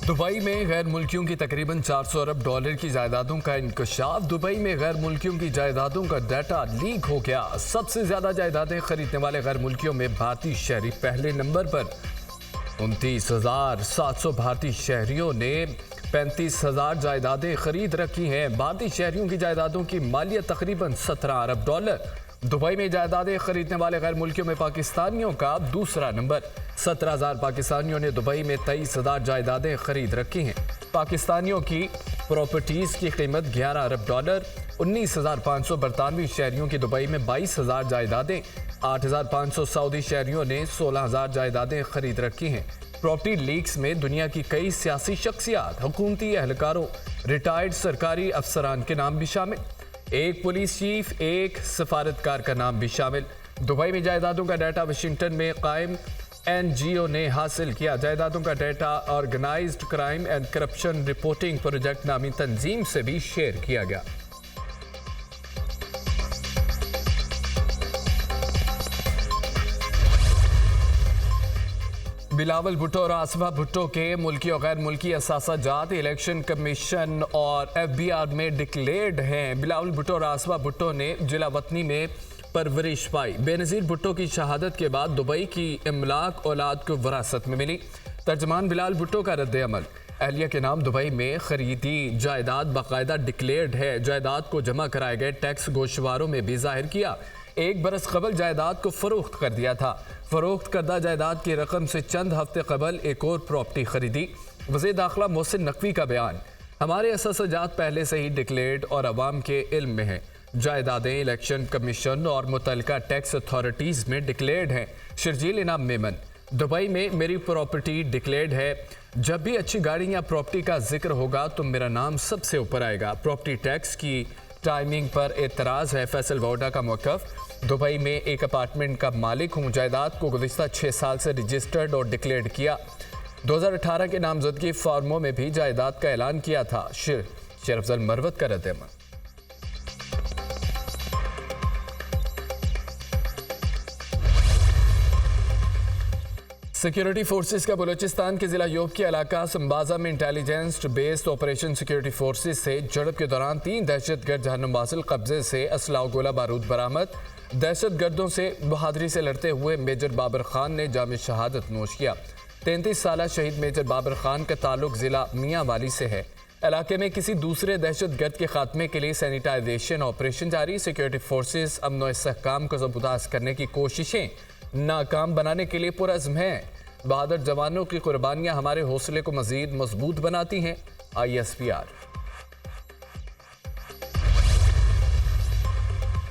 Dubai में गैर मुल्कियों की तकरीबन 400 अरब डॉलर की जायदादों का इंकशाफ। दुबई में गैर मुल्कियों की जायदादों का डाटा लीक हो गया। सबसे ज्यादा जायदादें खरीदने वाले गैर मुल्कियों में भारतीय शहरी पहले नंबर पर। 29,700 भारतीय शहरियों ने 35,000 जायदादें खरीद रखी हैं। भारतीय शहरियों की जायदादों की मालियत तकरीबन 17 अरब डॉलर। दुबई में जायदादें खरीदने वाले गैर मुल्कियों में पाकिस्तानियों का दूसरा नंबर। 17,000 पाकिस्तानियों ने दुबई में 23,000 जायदादें खरीद रखी हैं। पाकिस्तानियों की प्रॉपर्टीज की कीमत 11 अरब डॉलर। 19,500 बरतानवी शहरियों की दुबई में 22,000 जायदादें। 8,500 सऊदी शहरियों ने 16,000 जायदादें खरीद रखी हैं। प्रॉपर्टी लीक्स में दुनिया की कई सियासी शख्सियात, हुकूमती एहलकारों, रिटायर्ड सरकारी अफसरान के नाम भी शामिल। एक पुलिस चीफ, एक सफारतकार का नाम भी शामिल। दुबई में जायदादों का डाटा वाशिंगटन में कायम NGO ने हासिल किया। जायदादों का data organised crime and corruption reporting project नामी तंजीम से भी शेयर किया गया। बिलावल भुट्टो और आसफा भुट्टो के मुल्की और गैर मुल्की असासाजात इलेक्शन कमीशन और FBI में डिक्लेयर्ड हैं। बिलावल भुट्टो और आसफा भुट्टो ने जिला वतनी में परवरिश पाई। बेनज़ीर भुट्टो की शहादत के बाद दुबई की इमलाक औलाद को विरासत में मिली। तर्जमान बिलाल भुट्टो का रद्द अमल। अहलिया के नाम दुबई में खरीदी जायदाद बाकायदा डिक्लेयर्ड है। जायदाद को जमा कराए गए टैक्स गोशवारों में भी जाहिर किया। एक बरस कबल जायदाद को फरोख्त कर दिया था। फरोख्त करदा जायदाद की रकम से चंद हफ्ते कबल एक और प्रॉपर्टी खरीदी। वज़ीर दाखिला मोहसिन नकवी का बयान, हमारे असासाजात पहले से ही डिक्लेयर्ड और अवाम के इल्म में हैं। जायदादें इलेक्शन कमीशन और मुतल्लिका टैक्स अथॉरिटीज़ में डिक्लेयर्ड हैं। शर्जील इनाम मेमन, दुबई में मेरी प्रॉपर्टी डिक्लेयर्ड है। जब भी अच्छी गाड़ी या प्रॉपर्टी का जिक्र होगा तो मेरा नाम सबसे ऊपर आएगा। प्रॉपर्टी टैक्स की टाइमिंग पर एतराज़ है। फैसल वोडा का मौक़िफ़, दुबई में एक अपार्टमेंट का मालिक हूँ। जायदाद को गुज़िश्ता 6 साल से रजिस्टर्ड और डिक्लेयर्ड किया। 2018 के नामजदगी फार्मों में भी जायदाद का ऐलान किया था। शेर अफजल मरवत का रद्द अमल। सिक्योरिटी फोर्सेस का बलूचिस्तान के जिला योब के इलाका संबाजा में intelligence based operation security forces से झड़प के दौरान 3 दहशतगर्द जहन्नुम वासिल, कब्जे से असला और गोला बारूद बरामद। दहशतगर्दों से बहादुरी से लड़ते हुए मेजर बाबर खान ने जाम शहादत नोश किया। 33 साल शहीद मेजर बाबर खान का ताल्लुक जिला मियाँ वाली से है। इलाके में किसी दूसरे दहशतगर्द के खात्मे के लिए सैनिटाइजेशन ऑपरेशन जारी। सिक्योरिटी फोर्सेस अमन व इस्तेहकाम को ज़बरदस्त करने की कोशिशें नाकाम बनाने के लिए पुरज़्म हैं। बहादुर जवानों की कुर्बानियां हमारे हौसले को मजीद मजबूत बनाती हैं। ISPR।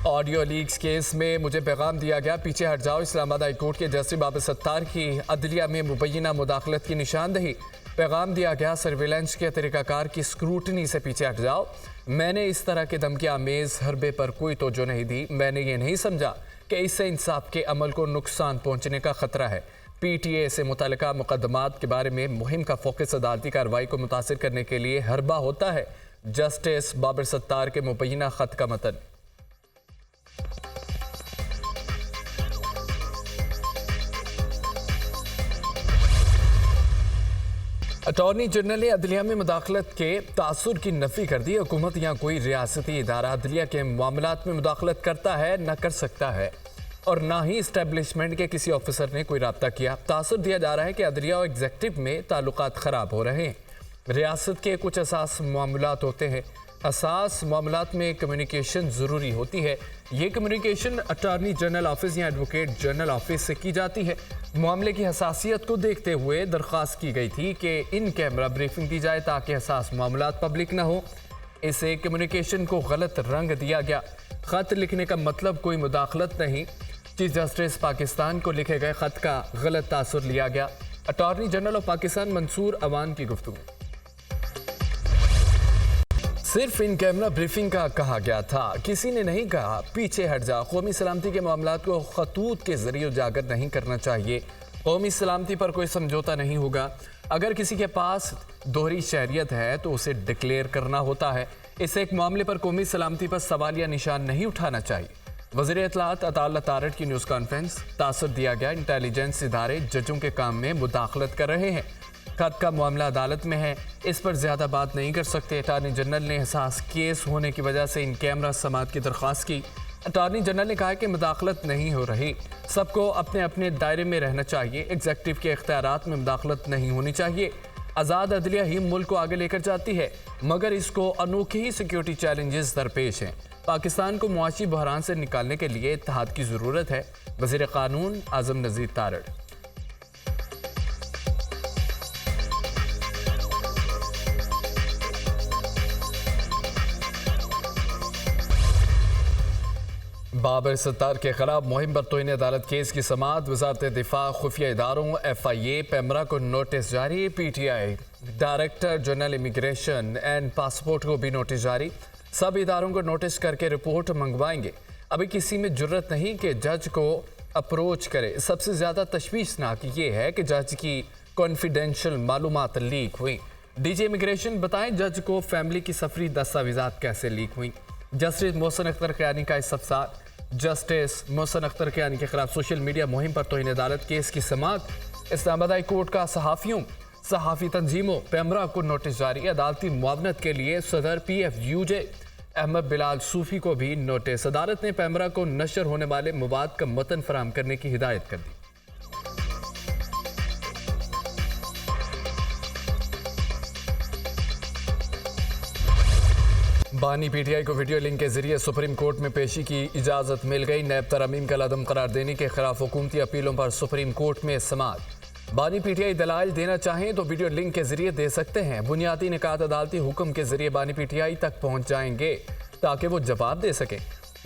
ऑडियो लीक्स केस में मुझे पैगाम दिया गया, पीछे हट जाओ। इस्लामाबाद हाई कोर्ट के जस्टिस बाबर सत्तार की अदलिया में मुबैना मुदाखलत की निशानदही। पैगाम दिया गया, सर्विलेंस के तरीकाकार की स्क्रूटनी से पीछे हट जाओ। मैंने इस तरह के धमकी आमेज हरबे पर कोई तवज्जो नहीं दी। मैंने ये नहीं समझा कि इससे इंसाफ के अमल को नुकसान पहुंचने का खतरा है। PTA से मुतल्लिका मुकदमात के बारे में मुहिम का फोकस अदालती कार्रवाई को मुतासिर करने के लिए हरबा होता है। जस्टिस बाबर सत्तार के मुबैना खत का मतन। अटॉर्नी जनरल ने अदलिया में मुदाखलत के तासुर की नफी कर दी। हुकूमत या कोई रियासती इदारा अदलिया के मामलात में मुदाखलत करता है, न कर सकता है, और ना ही इस्टेब्लिशमेंट के किसी ऑफिसर ने कोई रब्ता किया। तासुर दिया जा रहा है कि अदलिया और एग्जेक्टिव में ताल्लुकात ख़राब हो रहे हैं। रियासत के कुछ असास मामलात होते हैं। असास मामलात में कम्युनिकेशन ज़रूरी होती है। ये कम्युनिकेशन अटॉर्नी जनरल ऑफिस या एडवोकेट जनरल ऑफिस से की जाती है। मामले की हसासियत को देखते हुए दरख्वास्त की गई थी कि इन कैमरा ब्रीफिंग दी जाए ताकि हसास मामलात पब्लिक न हो। इसे कम्युनिकेशन को गलत रंग दिया गया। ख़त लिखने का मतलब कोई मुदाखलत नहीं। चीफ जस्टिस पाकिस्तान को लिखे गए ख़त का गलत तासुर लिया गया। Attorney general of Pakistan Mansoor Awan की गुफ्तगू। सिर्फ इन कैमरा ब्रीफिंग का कहा गया था, किसी ने नहीं कहा पीछे हट जा। कौमी सलामती के मामलात को खतूत के जरिए उजागर नहीं करना चाहिए। कौमी सलामती पर कोई समझौता नहीं होगा। अगर किसी के पास दोहरी शहरियत है तो उसे डिक्लेयर करना होता है। इस एक मामले पर कौमी सलामती पर सवाल या निशान नहीं उठाना चाहिए। वज़ीर इत्तलात अताउल्लाह तारड़ की न्यूज़ कॉन्फ्रेंस। तासुर दिया गया, इंटेलिजेंस इदारे जजों के काम में मुदाखलत कर रहे हैं। खत का मामला अदालत में है, इस पर ज़्यादा बात नहीं कर सकते। अटॉर्नी जनरल ने हसास केस होने की वजह से इन कैमरा समाअत की दरख्वास्त की। अटॉर्नी जनरल ने कहा कि मुदाखलत नहीं हो रही, सबको अपने अपने दायरे में रहना चाहिए, एग्जीक्यूटिव के इख्तियारात में मुदाखलत नहीं होनी चाहिए। आज़ाद अदलिया ही मुल्क को आगे लेकर जाती है, मगर इसको अनोखे ही सिक्योरिटी चैलेंजेस दरपेश हैं। पाकिस्तान को मुआशी बहरान से निकालने के लिए इत्तेहाद की ज़रूरत है। वज़ीर क़ानून आज़म नज़ीर तारड़। बाबर सत्तार के खिलाफ मुहिम पर तौहीन अदालत केस की समाअत। वज़ारत दिफा, खुफिया इदारों, FIA, पेमरा को नोटिस जारी। PTI director general immigration and passport को भी नोटिस जारी। सब इदारों को नोटिस करके रिपोर्ट मंगवाएंगे। अभी किसी में जुर्रत नहीं कि जज को अप्रोच करे। सबसे ज़्यादा तशवीशनाक ये है कि जज की कॉन्फिडेंशियल मालूमात लीक हुई। DG इमिग्रेशन बताएं जज को फैमिली की सफरी दस्तावेजात कैसे लीक हुई। जस्टिस मोहसिन अख्तर क़यानी का इस्तफसार। जस्टिस मोहसिन अख्तर क़यानी के खिलाफ सोशल मीडिया मुहिम पर तौहीन अदालत केस की समाअत। इस्लामाबाद हाई कोर्ट का सहाफ़ियों, सहाफ़ी तंजीमों, पेमरा को नोटिस जारी। अदालती मुआवनत के लिए सदर PFUJ अहमद बिलाल सूफी को भी नोटिस। अदालत ने पेमरा को नशर होने वाले मवाद का मतन फराहम करने की हिदायत कर दी। बानी PTI को वीडियो लिंक के जरिए सुप्रीम कोर्ट में पेशी की इजाज़त मिल गई। नैब तरमीम का लदम करार देने के खिलाफ हुकूमती अपीलों पर सुप्रीम कोर्ट में समाअत। बानी PTI दलाइल देना चाहें तो वीडियो लिंक के जरिए दे सकते हैं। बुनियादी निकात अदालती हुक्म के जरिए बानी PTI तक पहुँच जाएंगे ताकि वो जवाब दे सकें।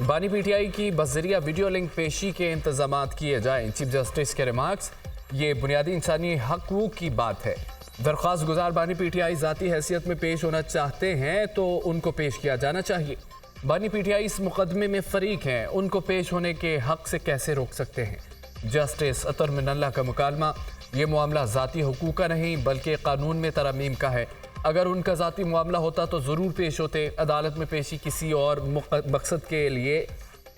बानी PTI की बजरिया वीडियो लिंक पेशी के इंतजाम किए जाएँ। चीफ जस्टिस के रिमार्क्स, ये बुनियादी इंसानी हकूक़ की बात है। दरख्वास्त गुजार बानी PTI ज़ाती हैसियत में पेश होना चाहते हैं तो उनको पेश किया जाना चाहिए। बानी PTI इस मुकदमे में फरीक हैं, उनको पेश होने के हक से कैसे रोक सकते हैं। जस्टिस अतर मिनल्ला का मुकालमा, ये मामला ज़ाती हुकूक का नहीं बल्कि कानून में तरमीम का है। अगर उनका ज़ाती मामला होता तो ज़रूर पेश होते। अदालत में पेशी किसी और मकसद के लिए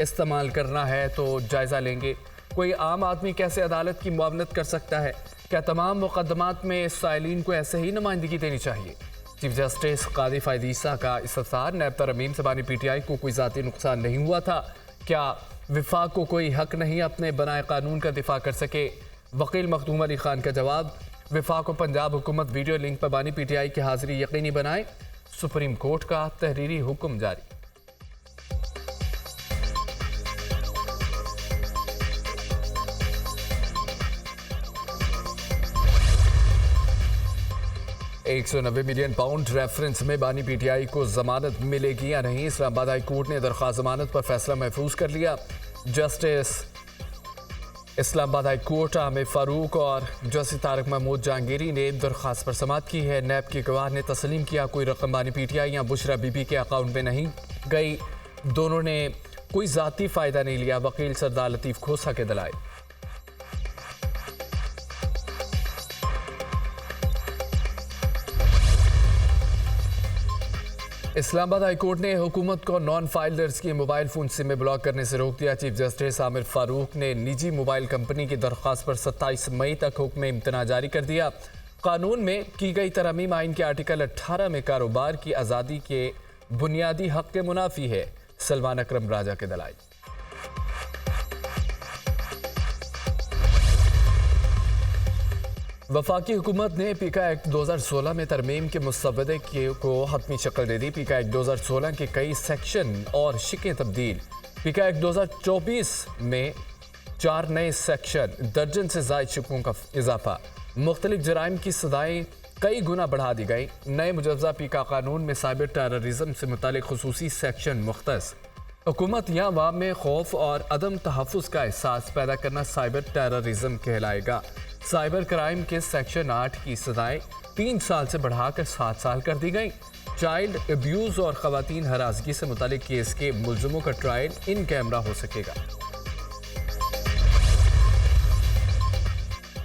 इस्तेमाल करना है तो जायज़ा लेंगे। कोई आम आदमी कैसे अदालत की मुआवनत कर सकता है? क्या तमाम मुकदमात में साइलिन को ऐसे ही नुमाइंदगी देनी चाहिए? चीफ जस्टिस कादी फायदीसा का इस्तफसार, नैब तरमीम से बानी PTI को कोई ज़ाती नुकसान नहीं हुआ था। क्या विफाक को कोई हक नहीं अपने बनाए कानून का दिफा कर सके? वकील मखदूम अली खान का जवाब, विफाक को पंजाब हुकूमत वीडियो लिंक पर बानी PTI की हाजिरी यकीनी बनाए। सुप्रीम कोर्ट का तहरीरी हुक्म जारी। £190 मिलियन रेफरेंस में बानी PTI को जमानत मिलेगी या नहीं। इस्लामाबाद हाई कोर्ट ने दरख्वास्त जमानत पर फैसला महफूज कर लिया। Justice Islamabad high court Aamir Farooq और जस्टिस तारक महमूद जहांगीरी ने दरख्वास्त पर समाअत की है। नैब के गवाह ने तस्लीम किया कोई रकम बानी PTI या बुशरा बीबी के अकाउंट में नहीं गई। दोनों ने कोई ज़ाती फ़ायदा नहीं लिया। वकील सरदार लतीफ़ खोसा के दलाइल, इस्लामाबाद हाई कोर्ट ने हुकूमत को नॉन फाइलर्स की मोबाइल फ़ोन सिम ब्लॉक करने से रोक दिया। चीफ जस्टिस आमिर फारूक ने निजी मोबाइल कंपनी की दरख्वास्त पर 27 मई तक हुक्म इम्तना जारी कर दिया। कानून में की गई तरमीम आइन के आर्टिकल 18 में कारोबार की आज़ादी के बुनियादी हक के मुनाफी है। सलमान अकरम राजा के दलाइल, वफाकी हुकूमत ने पीका एक्ट 2016 में तरमीम के मुसव्वदे को हतमी शक्ल दे दी। पीका एक्ट 2016 के कई सेक्शन और शिकें तब्दील। पीका एक्ट 2024 में 4 नए सेक्शन, दर्जन से ज़ायद शिकों का इजाफा, मुख्तलिफ जराइम की सज़ाएँ कई गुना बढ़ा दी गई। नए मुजवज़ा पीका कानून में साइबर टेररिज्म से मुतालिक खुसूसी सेक्शन मुख्तस। हुकूमत या अवाम में खौफ और अदम तहफ़्फ़ुज़ का एहसास पैदा करना साइबर टेररिज्म कहलाएगा। साइबर क्राइम के सेक्शन 8 की सज़ाएँ 3 साल से बढ़ाकर 7 साल कर दी गई। चाइल्ड अब्यूज़ और ख़वातीन हरासगी से मुतालिक केस के मुलज़िमों का ट्रायल इन कैमरा हो सकेगा।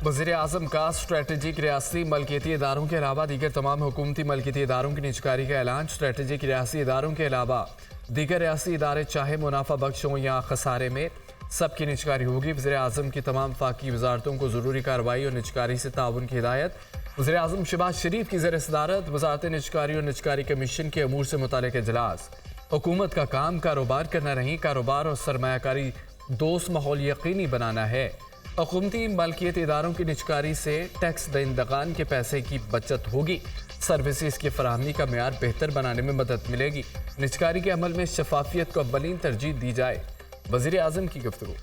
वज़ीर आज़म का स्ट्रेटेजिक रियासती मलकियती इदारों के अलावा दीगर तमाम हुकूमती मलकियती इदारों की निजकारी का ऐलान। स्ट्रेटेजिक रियासी इदारों के अलावा दीगर रियासी इदारे चाहे मुनाफा बख्श हों या खसारे में, सबकी निजकारी होगी। वज़ीर आज़म की तमाम फाकी वजारतों को ज़रूरी कार्रवाई और निजकारी से ताउन की हिदायत। वज़ीर आज़म शहबाज शरीफ की ज़ेर सदारत वज़ारत निजकारी और निजकारी कमीशन के अमूर से मुतालिक इजलास। हुकूमत का काम कारोबार करना नहीं, कारोबार और सरमायाकारी दोस्त माहौल यकीनी बनाना है। हुकूमती मलकियत इदारों की निजकारी से टैक्स दहिंदगान के पैसे की बचत होगी। सर्विसेज की फराहमी का मेयार बेहतर बनाने में मदद मिलेगी। निजकारी के अमल में शफाफियत को अव्वलीन तरजीह दी जाए। वज़ीर आज़म की गुफ्तगू।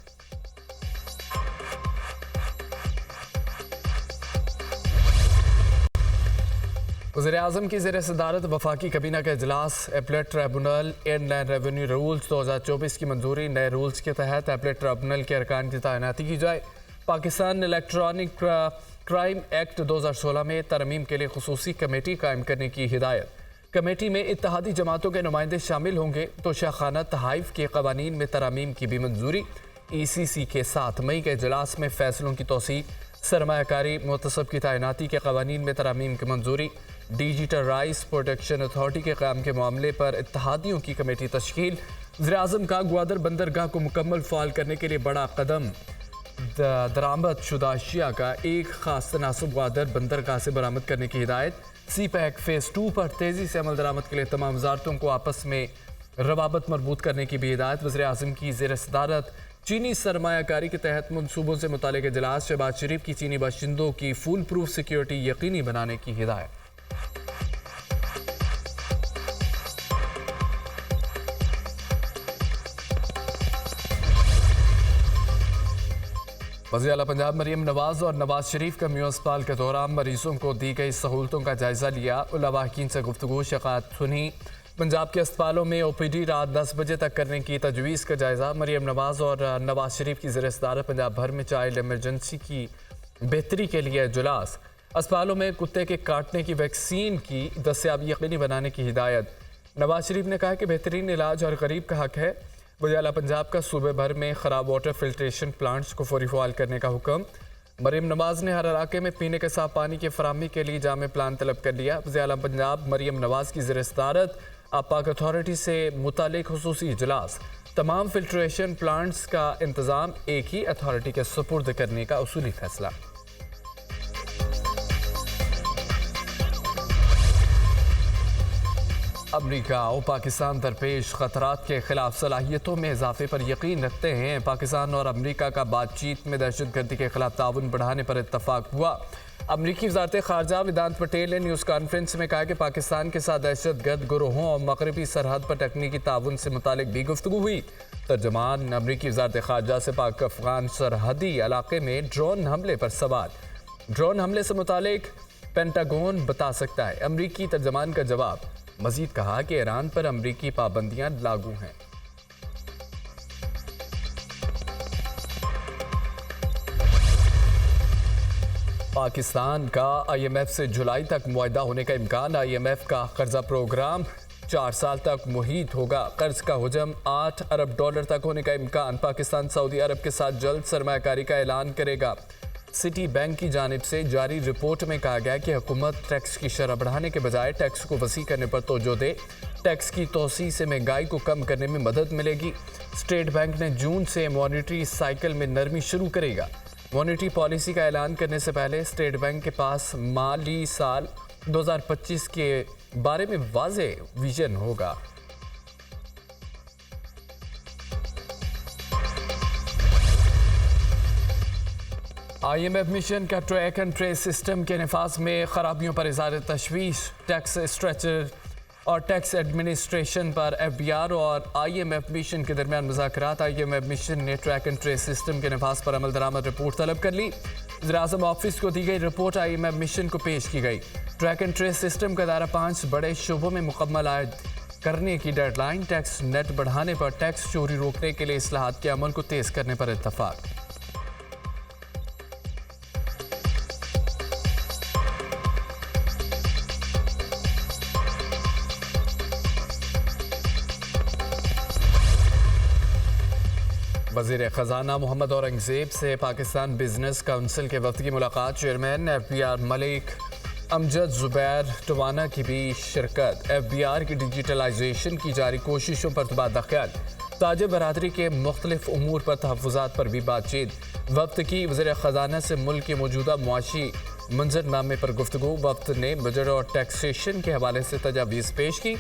वज़ीर आज़म की ज़ेर सदारत वफाकी कबीना का इजलास। Appellate tribunal inland revenue rules 2024 की मंजूरी। नए रूल्स के तहत एपलेट ट्रिब्यूनल के अरकान की तैनाती की जाए। पाकिस्तान इलेक्ट्रॉनिक क्राइम एक्ट 2016 में तरमीम के लिए खुसूसी कमेटी कायम करने की हिदायत। कमेटी में इत्तेहादी जमातों के नुमाइंदे शामिल होंगे तो शाखाना तहाइफ के कवानीन में तरमीम की भी मंजूरी। ECC के 7 मई के इजलास में फैसलों की तौसीक। सरमायाकारी मुतसब की तैनाती के कवानीन में तरमीम की मंजूरी। डिजिटल राइट्स प्रोटेक्शन अथॉरिटी के क़याम के मामले पर इत्तेहादियों की कमेटी तश्कील। वज़ीर आज़म का ग्वादर बंदरगाह को मुकम्मल फ़ाल करने के लिए बड़ा कदम। दरामद शुदा अशिया का एक खास तनासब ग्वादर बंदरगाह से बरामद करने की हिदायत। CPEC फ़ेज़ 2 पर तेज़ी से अमल दरामद के लिए तमाम वज़ारतों को आपस में रवाबत मरबूत करने की भी हिदायत। वज़ीर आज़म की ज़ेर सदारत चीनी सरमायाकारी के तहत मनसूबों से मुतालिक इजलास। शहबाज शरीफ की चीनी बाशिंदों की फुल प्रूफ सिक्योरिटी यकीनी बनाने की हिदायत। वज़ीर आला पंजाब मरीम नवाज और नवाज शरीफ का म्यू अस्पताल के दौरान मरीजों को दी गई सहूलतों का जायजा लिया। उलमाकीन से गुफ्तगू शिकायत सुनी। पंजाब के अस्पतालों में OPD रात 10 बजे तक करने की तजवीज़ का जायजा। मरीम नवाज और नवाज शरीफ की ज़ेर सदारत पंजाब भर में चाइल्ड एमरजेंसी की बेहतरी के लिए इजलास। अस्पतालों में कुत्ते के काटने की वैक्सीन की दस्तियाबी यकीनी बनाने की हिदायत। नवाज शरीफ ने कहा कि बेहतरीन इलाज हर गरीब का हक है। वज़ीर आला पंजाब का सूबे भर में ख़राब वाटर फिल्ट्रेशन प्लांट्स को फौरी फ़ाल करने का हुक्म। मरीम नवाज ने हर इलाके में पीने के साफ पानी की फराहमी के लिए जामे प्लान तलब कर लिया। वज़ीर आला पंजाब मरीम नवाज की ज़ेर सदारत आपाक अथॉरिटी से मुतालिक खुसूसी इजलास। तमाम फिल्ट्रेशन प्लांट्स का इंतज़ाम एक ही अथॉरिटी के सुपुर्द करने का उसूली फैसला। अमरीका और पाकिस्तान दरपेश ख़तरात के खिलाफ सलाहियतों में इजाफे पर यकीन रखते हैं। पाकिस्तान और अमरीका का बातचीत में दहशतगर्दी के खिलाफ ताउन बढ़ाने पर इत्तफाक हुआ। अमरीकी वज़ारत ख़ारजा वेदांत पटेल ने न्यूज़ कॉन्फ्रेंस में कहा कि पाकिस्तान के साथ दहशतगर्द गिरोहों और मगरबी सरहद पर तकनीकी ताउन से मुतालिक भी गुफ्तगू हुई। तर्जमान अमरीकी वज़ारत ख़ारजा से पाक अफ़गान सरहदी इलाके में ड्रोन हमले पर सवाल। ड्रोन हमले से मुतालिक पेंटागन बता सकता है। अमरीकी तर्जमान का जवाब। मजीद कहा कि ईरान पर अमरीकी पाबंदियां लागू हैं। पाकिस्तान का IMF से जुलाई तक मुआहदा होने का इम्कान। IMF का कर्जा प्रोग्राम 4 साल तक मुहीत होगा। कर्ज का हजम $8 अरब तक होने का इम्कान। पाकिस्तान सऊदी अरब के साथ जल्द सरमायाकारी का ऐलान करेगा। सिटी बैंक की जानिब से जारी रिपोर्ट में कहा गया कि हुकूमत टैक्स की शरह बढ़ाने के बजाय टैक्स को वसी करने पर तवज्जो दे। टैक्स की तोसी से महंगाई को कम करने में मदद मिलेगी। स्टेट बैंक ने जून से मॉनेटरी साइकिल में नरमी शुरू करेगा। मॉनेटरी पॉलिसी का ऐलान करने से पहले स्टेट बैंक के पास माली साल 2025 के बारे में वाज़ेह विजन होगा। IMF मिशन का ट्रैक एंड ट्रेस सिस्टम के नफाज में खराबियों पर इज़हार तशवीश। टैक्स स्ट्रेचर और टैक्स एडमिनिस्ट्रेशन पर FBR और IMF मिशन के दरमियान मुज़ाकरात। IMF मिशन ने ट्रैक एंड ट्रेस सिस्टम के नफाज पर अमल दरामद रिपोर्ट तलब कर ली। वज़ीर-ए-आज़म ऑफिस को दी गई रिपोर्ट IMF मिशन को पेश की गई। ट्रैक एंड ट्रेस सिस्टम का दायरा 5 बड़े शोबों में मुकम्मल आयद करने की डेडलाइन। टैक्स नेट बढ़ाने पर टैक्स चोरी रोकने के लिए इस्लाहात के अमल को तेज़ करने पर इत्तफाक। वज़ीर ख़जाना मोहम्मद औरंगज़ेब से पाकिस्तान बिजनेस काउंसिल के वफ़द की मुलाकात। चेयरमैन FBR मलिक अमजद ज़ुबैर टवाना की भी शिरकत। FBR की डिजिटलाइजेशन की जारी कोशिशों पर तबादला ख्याल। ताजिर बरादरी के मुख्तलिफ उमूर पर तहफ़्फ़ुज़ात पर भी बातचीत। वक्त की वज़ीर ख़ज़ाना से मुल्क के मौजूदा मुआशी मंजरनामे पर गुफ्तगू। वक्त ने बजट और टैक्सेशन के हवाले से तजावीज़ पेश की।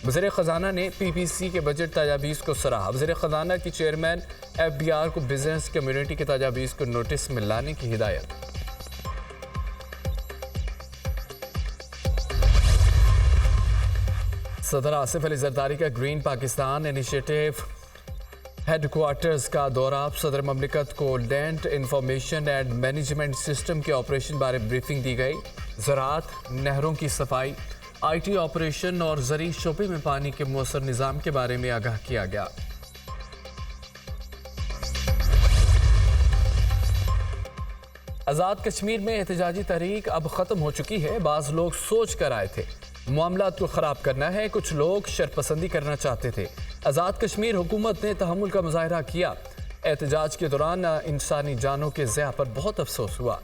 वज़ीर ख़ज़ाना ने PPC के बजट तजावीज़ को सराहा। वज़ीर ख़ज़ाना की चेयरमैन FBR को बिजनेस कम्युनिटी के तजावीज़ को नोटिस में लाने की हिदायत। सदर आसिफ अली जरदारी का ग्रीन पाकिस्तान इनिशिएटिव हेडक्वार्टर्स का दौरा। सदर ममलिकत को land information and management system के ऑपरेशन बारे ब्रीफिंग दी गई। ज़राअत, नहरों की सफाई, IT ऑपरेशन और ज़री शोबे में पानी के मौसर निज़ाम के बारे में आगाह किया गया। आज़ाद कश्मीर में एहतजाजी तहरीक अब ख़त्म हो चुकी है। बाज़ लोग सोच कर आए थे मामलात को ख़राब करना है, कुछ लोग शरपसंदी करना चाहते थे। आज़ाद कश्मीर हुकूमत ने तहम्मुल का मुजाहरा किया। एहतजाज के दौरान इंसानी जानों के ज़िया पर बहुत अफसोस हुआ।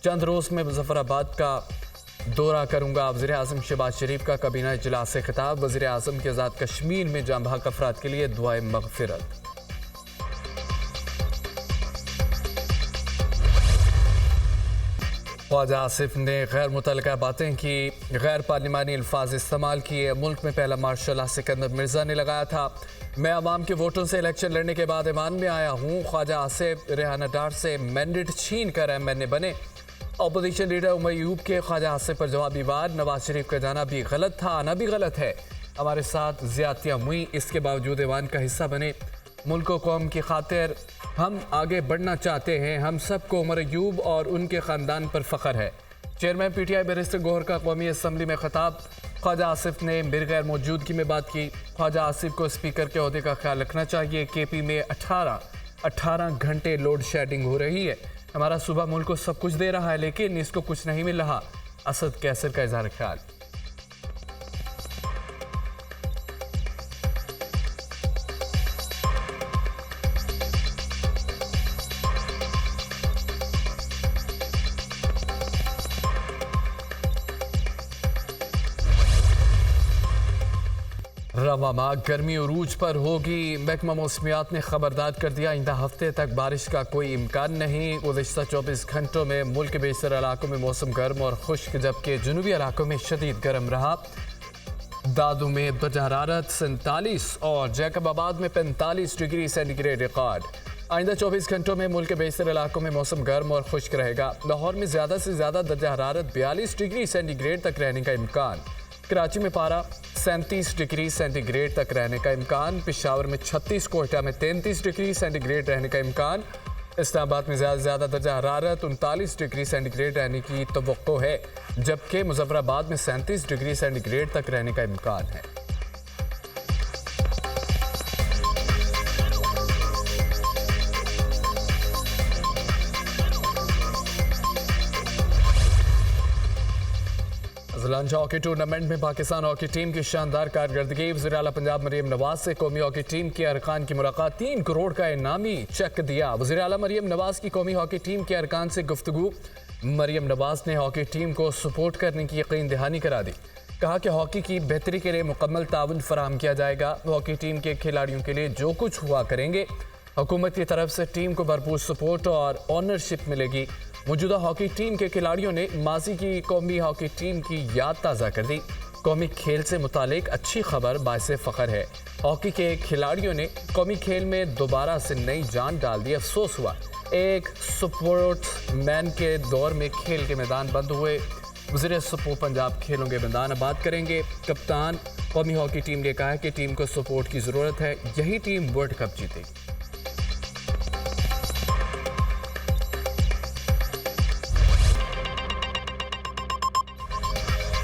चंद रोज़ में मुजफ्फराबाद का दौरा करूंगा। वज़ीर आज़म शहबाज शरीफ का काबीना इजलास से खिताब। वज़ीर आज़म के आज़ाद कश्मीर में जाँ बहक अफराद के लिए दुआए मग़फ़िरत। ख्वाजा आसिफ ने गैर मुतल्लका बातें की, गैर पार्लिमानी अल्फाज इस्तेमाल किए। मुल्क में पहला मार्शल सिकंदर मिर्जा ने लगाया था। मैं अवाम के वोटों से इलेक्शन लड़ने के बाद ईमान में आया हूँ। ख्वाजा आसिफ रेहाना डार से मैंडेट छीन कर MNA बने। अपोजिशन लीडर उमर अयूब के ख्वाजा आसिफ पर जवाबी वार। नवाज शरीफ का जाना भी गलत था, आना भी गलत है। हमारे साथ ज्यादतियाँ हुई, इसके बावजूद ईवान का हिस्सा बने। मुल्क व कौम की खातिर हम आगे बढ़ना चाहते हैं। हम सबको उमर अयूब और उनके ख़ानदान पर फ़ख्र है। चेयरमैन PTI बैरिस्टर गौहर का कौमी असम्बली में खिताब। ख्वाजा आसिफ ने मेरी गैर मौजूदगी में बात की। ख्वाजा आसिफ को स्पीकर के ओहदे का ख्याल रखना चाहिए। KP में 18 घंटे लोड शेडिंग हो रही है। हमारा सूबा मुल्क को सब कुछ दे रहा है, लेकिन इसको कुछ नहीं मिल रहा। असद कैसर का इजहार ख्याल। रवा माह गर्मी उरूज पर होगी। महकमा मौसमियात ने खबरदार कर दिया, आइंदा हफ्ते तक बारिश का कोई इम्कान नहीं। गुज़िश्ता 24 घंटों में मुल्क के बेशतर इलाकों में मौसम गर्म और खुश्क, जबकि जुनूबी इलाकों में शदीद गर्म रहा। दादू में दर्जा हरारत 47 और जैकबाबाद में 45 डिग्री सेंटीग्रेड रिकॉर्ड। आइंदा 24 घंटों में मुल्क के बेशतर इलाकों में मौसम गर्म और खुश्क रहेगा। लाहौर में ज़्यादा से ज़्यादा दर्जा हरारत 42 डिग्री सेंटीग्रेड तक रहने का इम्कान। कराची में पारा 37 डिग्री सेंटीग्रेड तक रहने का इम्कान। पेशावर में 36, कोयटा में 33 डिग्री सेंटीग्रेड रहने का इम्कान। इस्लामाबाद में ज़्यादा दर्जा हरारत 39 डिग्री सेंटीग्रेड रहने की तवक्को है, जबकि मुजफ्फराबाद में 37 डिग्री सेंटीग्रेड तक रहने का इम्कान है। लांचा हॉकी टूर्नामेंट में पाकिस्तान हॉकी टीम की शानदार कारकर्दगी। वज़ीर आला पंजाब मरियम नवाज से कौमी हॉकी टीम के अरकान की मुलाकात। 3 करोड़ का इनामी चेक दिया। वज़ीर आला मरियम नवाज की कौमी हॉकी टीम के अरकान से गुफ्तगू। मरियम नवाज ने हॉकी टीम को सपोर्ट करने की यकीन दहानी करा दी। कहा कि हॉकी की बेहतरी के लिए मुकम्मल ताउन फराहम किया जाएगा। हॉकी टीम के खिलाड़ियों के लिए जो कुछ हुआ करेंगे। हुकूमत की तरफ से टीम को भरपूर सपोर्ट और ऑनरशिप मिलेगी। मौजूदा हॉकी टीम के खिलाड़ियों ने माजी की कौमी हॉकी टीम की याद ताज़ा कर दी। कौमी खेल से मुतालिक अच्छी खबर बाइसे फ़ख्र है। हॉकी के खिलाड़ियों ने कौमी खेल में दोबारा से नई जान डाल दी। अफसोस हुआ एक स्पोर्ट्समैन के दौर में खेल के मैदान बंद हुए। वज़ीर स्पोर्ट पंजाब खेलों के मैदान आबाद करेंगे। कप्तान कौमी हॉकी टीम ने कहा है कि टीम को सपोर्ट की ज़रूरत है, यही टीम वर्ल्ड कप जीतेगी।